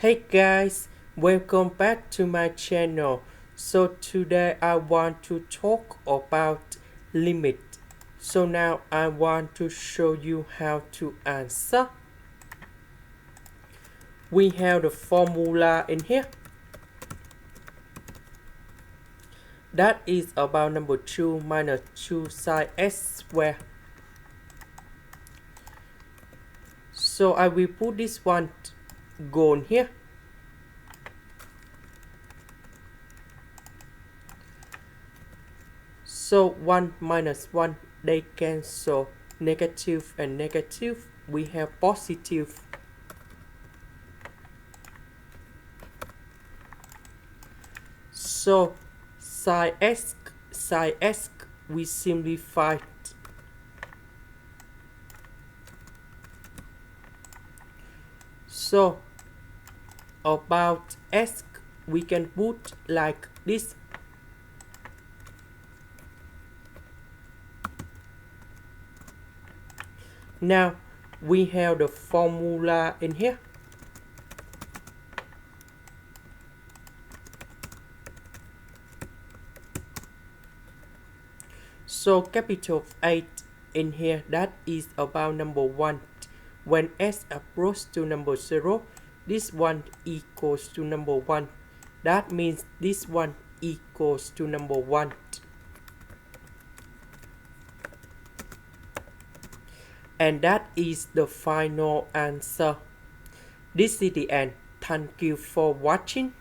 Hey guys, welcome back to my channel. So today I want to talk about limit. So now I want to show you how to answer. We have the formula in here. That is about number 2 minus 2 sine s squared. So I will put this one gone here. So 1 minus 1, they cancel. Negative and negative, we have positive. So sin x, we simplify. So about s, we can put like this. Now we have the formula in here. So capital 8 in here, that is about number 1. When s approaches to number 0, this one equals to number 1. That means this one equals to number 1. And that is the final answer. This is the end. Thank you for watching.